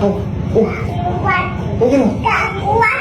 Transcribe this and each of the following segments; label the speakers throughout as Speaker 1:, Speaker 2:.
Speaker 1: kuat, gak kuat, gak kuat.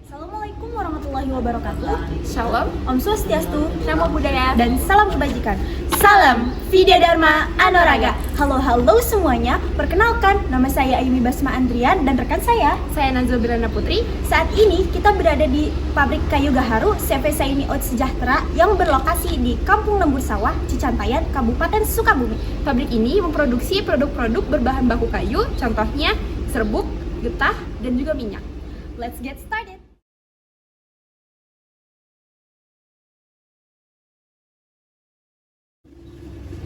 Speaker 2: Assalamualaikum warahmatullahi wabarakatuh.
Speaker 3: Shalom,
Speaker 2: Om Swastiastu,
Speaker 3: Namo Buddhaya,
Speaker 2: dan salam kebajikan. Salam Vidya Dharma Anoraga. Halo semuanya. Perkenalkan, nama saya Ayumi Basma Andrian dan rekan saya.
Speaker 3: saya Nazul Birana Putri.
Speaker 2: Saat ini kita berada di pabrik kayu Gaharu CV Saini Oat Sejahtera yang berlokasi di Kampung Lembur Sawah, Cicantayan, Kabupaten Sukabumi.
Speaker 3: Pabrik ini memproduksi produk-produk berbahan baku kayu, contohnya serbuk, getah, dan juga minyak.
Speaker 2: Let's get started.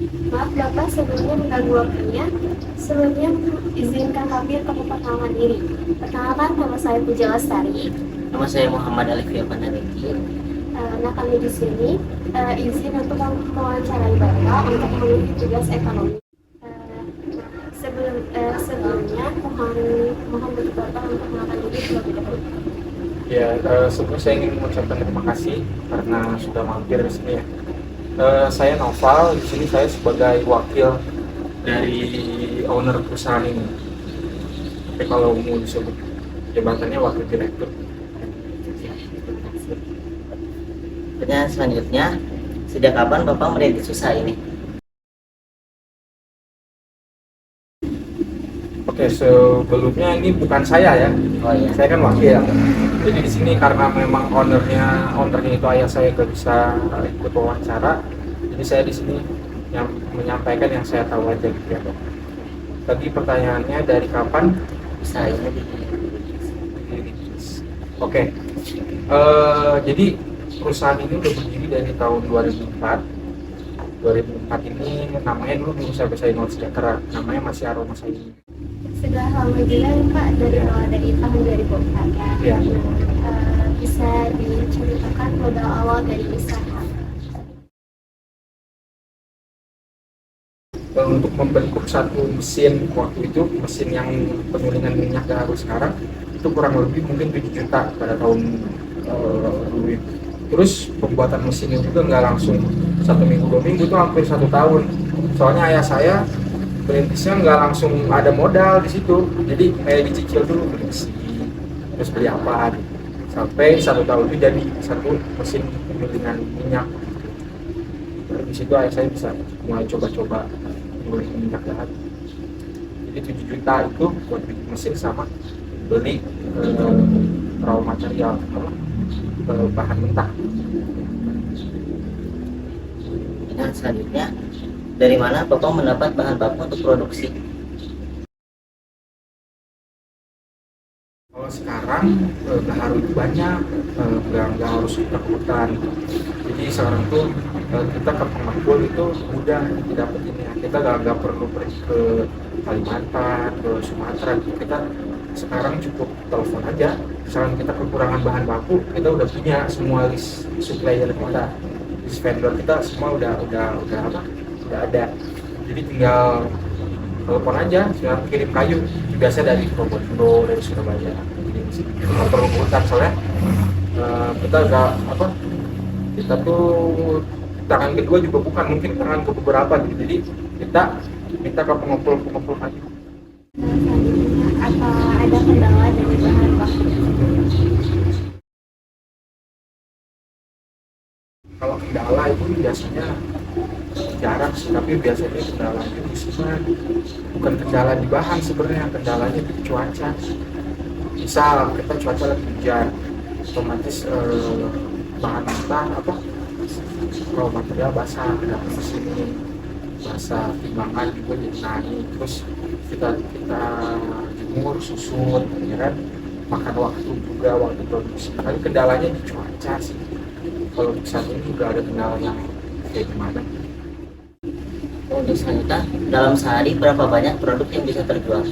Speaker 4: Maaf Bapak, sebelumnya mengganggu waktunya. Sebelumnya izinkan kami untuk memperkenalkan diri. Perkenalkan, nama saya Puja Lestari.
Speaker 5: Nama saya Muhammad Alifia Panariki.
Speaker 4: Nah, kami di sini izin untuk mewawancarai Bapak untuk memenuhi tugas ekonomi. Sebelumnya mohon bagi Bapak untuk mengenalkan diri terlebih dahulu.
Speaker 6: Ya, sebelumnya saya ingin mengucapkan terima kasih karena sudah mampir di sini ya. Saya Noval, di sini saya sebagai wakil dari owner perusahaan ini. Tapi kalau mau disebut jabatannya wakil direktur.
Speaker 5: Pertanyaan selanjutnya, sejak kapan Bapak merintis usaha ini?
Speaker 6: Oke, sebelumnya ini bukan saya ya.
Speaker 5: Oh iya.
Speaker 6: Saya kan wakil. Jadi di sini karena memang ownernya itu ayah saya gak bisa ikut wawancara. Jadi saya di sini yang menyampaikan yang saya tahu aja gitu ya. Tadi pertanyaannya dari kapan?
Speaker 5: Usaha ini
Speaker 6: Oke. Jadi perusahaan ini udah berdiri dari tahun 2004. 2004 ini namanya dulu belum saya bisa Inol Sejahtera, namanya masih Aroma Saini.
Speaker 4: Sudah lama juga ya Pak, dari tahun 2004.
Speaker 6: Iya.
Speaker 4: Bisa diceritakan modal awal dari usaha.
Speaker 6: Untuk membentuk satu mesin waktu itu, mesin yang penggilingan minyak Gaharu sekarang itu kurang lebih mungkin 7 juta pada tahun dulu itu. Terus pembuatan mesin itu juga nggak langsung 1 minggu 2 minggu, itu hampir 1 tahun. Soalnya ayah saya perintisnya nggak langsung ada modal di situ, jadi kayak dicicil dulu beli mesin, terus beli apa gitu. Sampai 1 tahun itu jadi satu mesin penggilingan minyak. Terus di situ ayah saya bisa mulai coba-coba beli minyak Gaharu. Jadi 7 juta itu buat bikin mesin sama beli raw material, bahan mentah.
Speaker 5: Dan selanjutnya, dari mana Bapak mendapat bahan baku untuk produksi?
Speaker 6: Kalau sekarang Gaharu itu banyak, nggak harus ke hutan. Jadi sekarang tuh kita ke pengepul itu mudah didapetinnya. Kita nggak perlu pergi ke Kalimantan, ke Sumatera. Kita sekarang cukup telepon aja. Misalnya kita kekurangan bahan baku, kita udah punya semua list supplier kita, list vendor kita semua udah ada. Jadi tinggal telepon aja, silakan kirim kayu. Biasa dari Probolinggo, dari Surabaya. Nggak perlu ke hutan soalnya kita kita tuh tangan kedua juga bukan, mungkin tangan ke beberapa gitu. Jadi kita minta ke pengepul kayu.
Speaker 4: Selanjutnya, apa ada kendala dari bahan baku?
Speaker 6: Kalau kendala itu biasanya jarang sih, tapi biasanya kendalanya musiman, bukan kendala di bahan sebenarnya, kendalanya di cuaca. Misal kita cuaca lagi hujan, otomatis bahan mentah raw material basah, datang ke sini basah, timbangan juga jadi naik, terus kita jemur, susut, ya kan, makan waktu juga waktu produksi. Tapi kendalanya di cuaca sih. Kalau di saat ini juga ada kendala yang kayak gimana?
Speaker 5: Untuk selanjutnya, dalam sehari berapa banyak produk yang bisa terjual?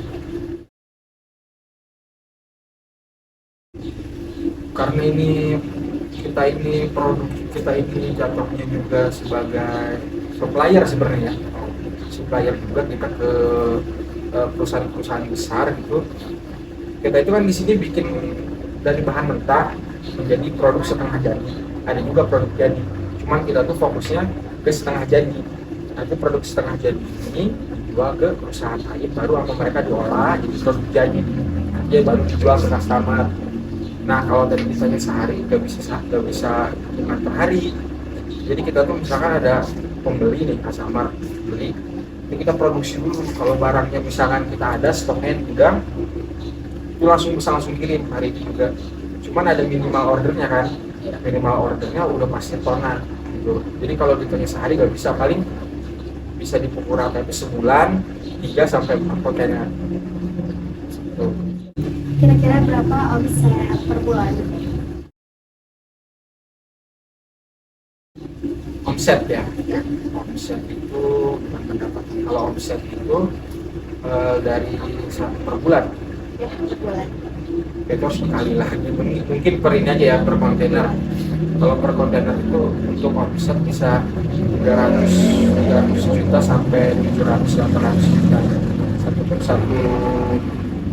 Speaker 6: Karena produk kita ini jatuhnya juga sebagai supplier sebenarnya, supplier juga kita ke perusahaan-perusahaan besar gitu. Kita itu kan di sini bikin dari bahan mentah menjadi produk setengah jadi, ada juga produk jadi. Cuman kita tuh fokusnya ke setengah jadi. Nanti produk setengah jadi ini dijual ke perusahaan lain, baru sama mereka diolah jadi produk jadi, nanti baru dijual ke customer. Nah kalau tadi misalnya sehari nggak bisa hitungan per hari. Jadi kita tuh misalkan ada pembeli nih, customer beli, ini kita produksi dulu. Kalau barangnya misalkan kita ada stoknya di gudang, itu langsung kirim hari ini juga. Cuman ada minimal ordernya kan, minimal ordernya udah pasti tonan gitu. Jadi kalau ditanya sehari nggak bisa, paling bisa dipukul rata itu sebulan 3 sampai 4 kontainer gitu.
Speaker 4: Kira-kira berapa omset per bulan?
Speaker 6: Omset ya, omset itu pendapatan. Kalau omset itu dari 1 per bulan
Speaker 4: Ya, per bulan.
Speaker 6: itu harus sekali lagi, mungkin per ini aja ya, per kontainer. Kalau per kontainer itu untuk omset bisa 300 juta sampai 700-800 juta satu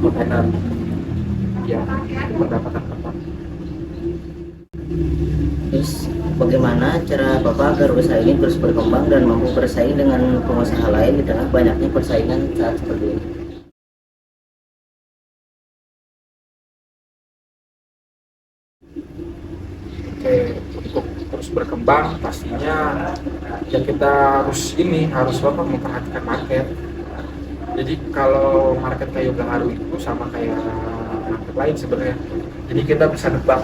Speaker 6: kontainer ya, itu pendapatan Bapak.
Speaker 5: Terus bagaimana cara Bapak agar usaha ini terus berkembang dan mampu bersaing dengan pengusaha lain di tengah banyaknya persaingan saat seperti ini?
Speaker 6: Oke, untuk terus berkembang pastinya ya kita harus memperhatikan market. Jadi kalau market kayu gaharu itu sama kayak market lain sebenarnya. Jadi kita bisa nebak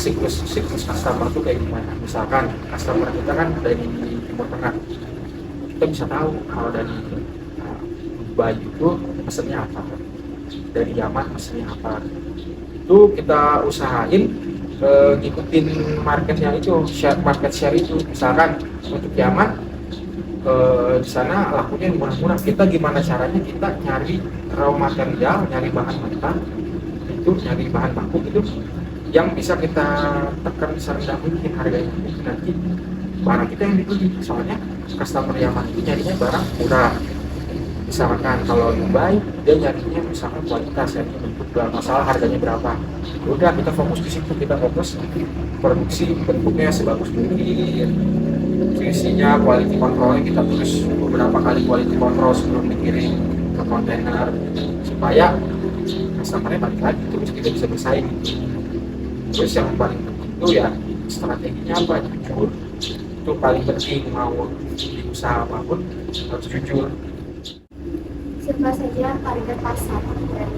Speaker 6: siklus customer tuh kayak gimana. Misalkan customer kita kan dari Timur Tengah, kita bisa tahu kalau dari Dubai itu pesennya apa, dari Yaman pesennya apa. Itu kita usahain ngikutin marketnya itu, market share itu. Misalkan untuk Yaman di sana lakunya murah-murah. Kita gimana caranya kita nyari raw material, nyari bahan mentah itu, nyari bahan baku itu yang bisa kita tekan serendah mungkin harganya. Nanti barang kita yang dibeli, soalnya customer Yaman itu nyarinya barang murah. Misalkan kalau Dubai dia nyarinya misalkan kualitas, ya bentuk, masalah harganya berapa. Udah kita fokus di situ, kita fokus produksi bentuknya sebagus mungkin, isinya, quality controlnya kita terus beberapa kali quality control sebelum dikirim ke kontainer supaya customernya balik lagi, terus kita bisa bersaing. Terus yang paling penting itu ya strateginya apa, jujur. Itu paling penting, mau di usaha apapun harus jujur.
Speaker 4: Siapa saja target pasar dari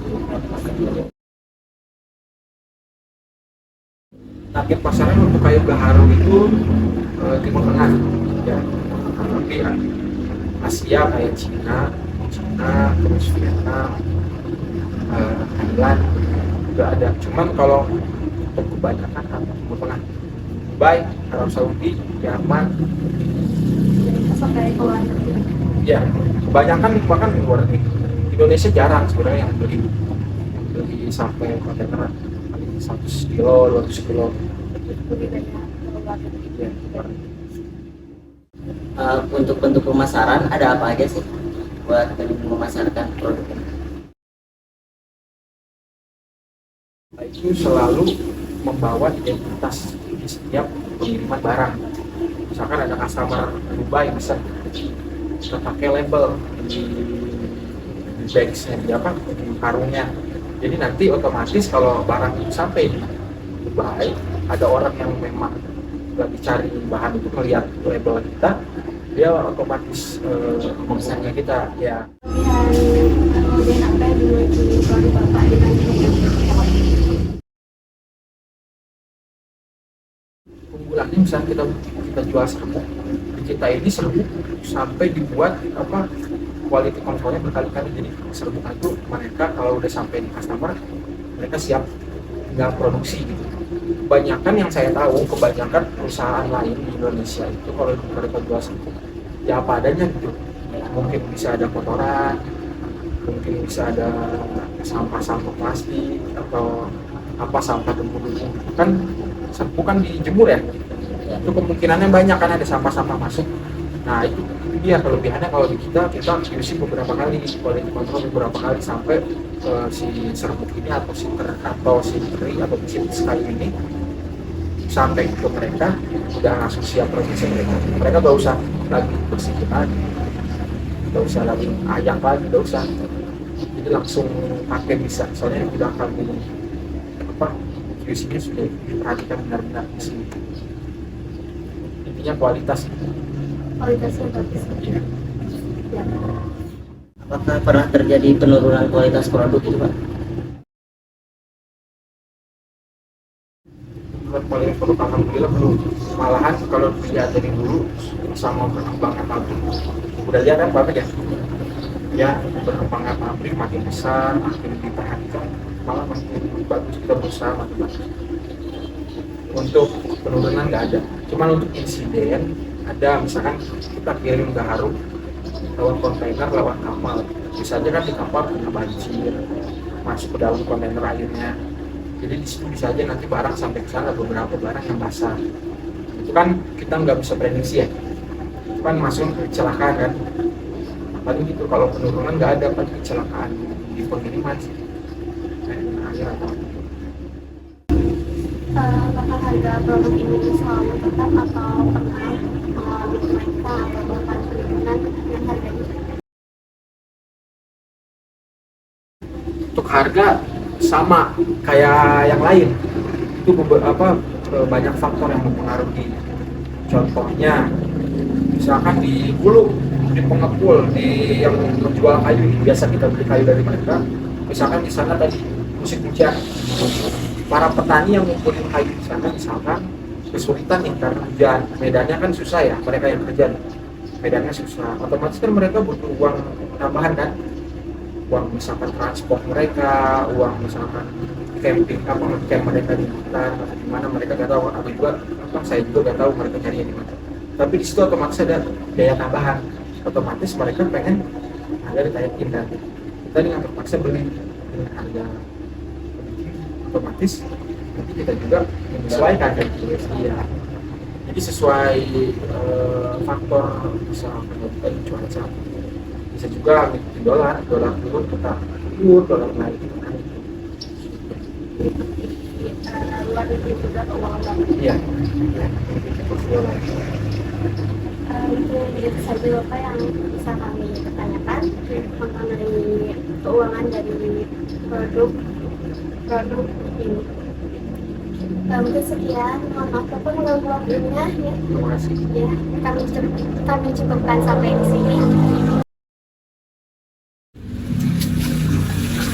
Speaker 6: Target pasarnya untuk kayu gaharu itu Timur Tengah ya, tapi Asia kayak Cina, terus Vietnam, Thailand juga ada. Cuman kalau untuk kebanyakan Timur Tengah, Dubai, Arab Saudi, Yaman,
Speaker 4: pasar dari luar negeri?
Speaker 6: ya kebanyakan bahkan luar negeri. Indonesia jarang sebenarnya yang beli sampai kontainer paling 100 kilo, 200 kilo.
Speaker 4: Lebih banyak luar negeri.
Speaker 6: Ya, luar negeri.
Speaker 5: Untuk bentuk pemasaran ada apa aja sih buat memasarkan produk ini?
Speaker 6: Itu selalu membawa identitas di setiap pengiriman barang. Misalkan ada customer Dubai, bisa kita pakai label di bagsnya, di karungnya. Jadi nanti otomatis kalau barang itu sampai di Dubai, ada orang yang memang lagi cari bahan itu melihat label kita, dia otomatis memesannya kita ya.
Speaker 4: Kemudian apa yang dimiliki produk Bapak dibanding yang lain?
Speaker 6: Unggulannya misalnya kita jual serbuk, di kita ini serbuk sampai dibuat quality controlnya berkali-kali. Jadi serbuk itu mereka kalau udah sampai di customer, mereka siap tinggal produksi gitu. Kebanyakan yang saya tahu, kebanyakan perusahaan lain di Indonesia itu kalau mereka jual serbuk ya apa adanya gitu. Mungkin bisa ada kotoran, mungkin bisa ada sampah-sampah plastik atau sampah debu-debu. Kan serbuk kan dijemur ya, itu kemungkinannya banyak kan ada sampah-sampah masuk. Nah itu dia kelebihannya. Kalau di kita isi beberapa kali, quality control beberapa kali sampai si serbuk ini atau si teri atau mesin sekali ini sampai ke mereka udah langsung siap produksi mereka gak usah lagi bersihin lagi, gak usah lagi ayak lagi, gak usah, jadi langsung pakai bisa, soalnya udah kami QC-nya sudah diperhatikan benar-benar di sini. Intinya
Speaker 4: Kualitasnya bagus.
Speaker 6: Iya.
Speaker 4: Ya.
Speaker 5: Apakah pernah terjadi penurunan kualitas produk itu, Pak?
Speaker 6: Kualitas produk alhamdulillah belum, malahan kalau dilihat dari dulu sama perkembangan pabrik, udah lihat kan pabrik ya berkembangnya pabrik makin besar, makin diperhatikan, malah makin bagus, kita berusaha makin bagus. Untuk penurunan nggak ada, cuman untuk insiden ada, misalkan kita kirim gaharu lewat kontainer, lewat kapal, bisa aja kan di kapal kena banjir, masuk ke dalam kontainer airnya, jadi di situ bisa aja nanti barang sampai ke sana, beberapa barang yang basah, itu kan kita nggak bisa prediksi ya, itu kan masuk kecelakaan kan, paling gitu. Kalau penurunan nggak ada, paling kecelakaan di pengiriman sih, akhir atau
Speaker 4: Apakah harga produk ini selalu tetap atau pernah mengalami kenaikan atau bahkan penurunan yang harganya?
Speaker 6: untuk harga sama kayak yang lain, itu beberapa banyak faktor yang mempengaruhi. Contohnya misalkan di hulu, di pengepul, di yang menjual kayu, biasa kita beli kayu dari mereka, misalkan di sana tadi musim hujan, para petani yang ngumpulin kayu di sana misalkan kesulitan nih karena hujan, medannya kan susah ya, mereka yang kerja medannya susah, otomatis kan mereka butuh uang tambahan kan, uang misalkan transport mereka, uang misalkan camping, camp mereka di hutan atau di mana, mereka nggak tahu, atau juga saya juga nggak tahu mereka carinya di mana. Tapi di situ otomatis ada biaya tambahan, otomatis mereka pengen harga ditaikin, dan kita dengan terpaksa beli dengan harga otomatis nanti kita juga menyesuaikan kan gitu ya. Jadi sesuai faktor, bisa menyebabkan cuaca, bisa juga mengikuti dolar turun kita turun, dolar naik kita naik.
Speaker 4: Luar negeri juga keuangan bank.
Speaker 6: Iya.
Speaker 4: Itu jadi saja Bapak yang bisa kami pertanyakan mengenai keuangan dari produk ini. Mungkin sekian, mohon maaf Bapak mengganggu waktunya ya.
Speaker 6: Terima kasih.
Speaker 4: Ya, kami cukupkan sampai di sini.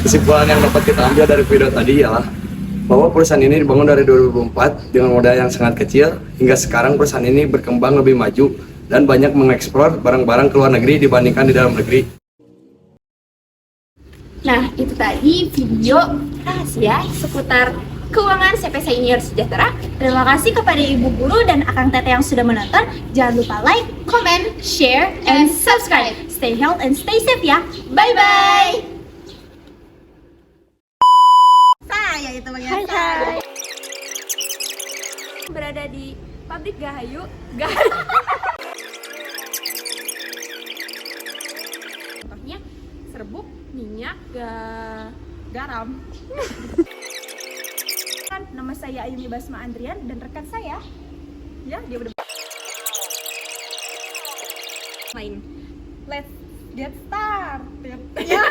Speaker 7: Kesimpulan yang dapat kita ambil dari video tadi ialah bahwa perusahaan ini dibangun dari 2004 dengan modal yang sangat kecil, hingga sekarang perusahaan ini berkembang lebih maju dan banyak mengeksplor barang-barang ke luar negeri dibandingkan di dalam negeri.
Speaker 3: Nah, itu tadi video rahasia seputar keuangan CV Senior Sejahtera.
Speaker 2: Terima kasih kepada Ibu Guru dan Akang Tete yang sudah menonton. Jangan lupa like, comment, share, and subscribe. Stay healthy and stay safe ya. Bye-bye. Saya itu bagian saya.
Speaker 3: Berada di pabrik Gahayu. Contohnya serbuk, minyak, garam.
Speaker 2: Nama saya Ayumi Basma Andrian dan rekan saya, ya dia udah main. Let's get started. Ya.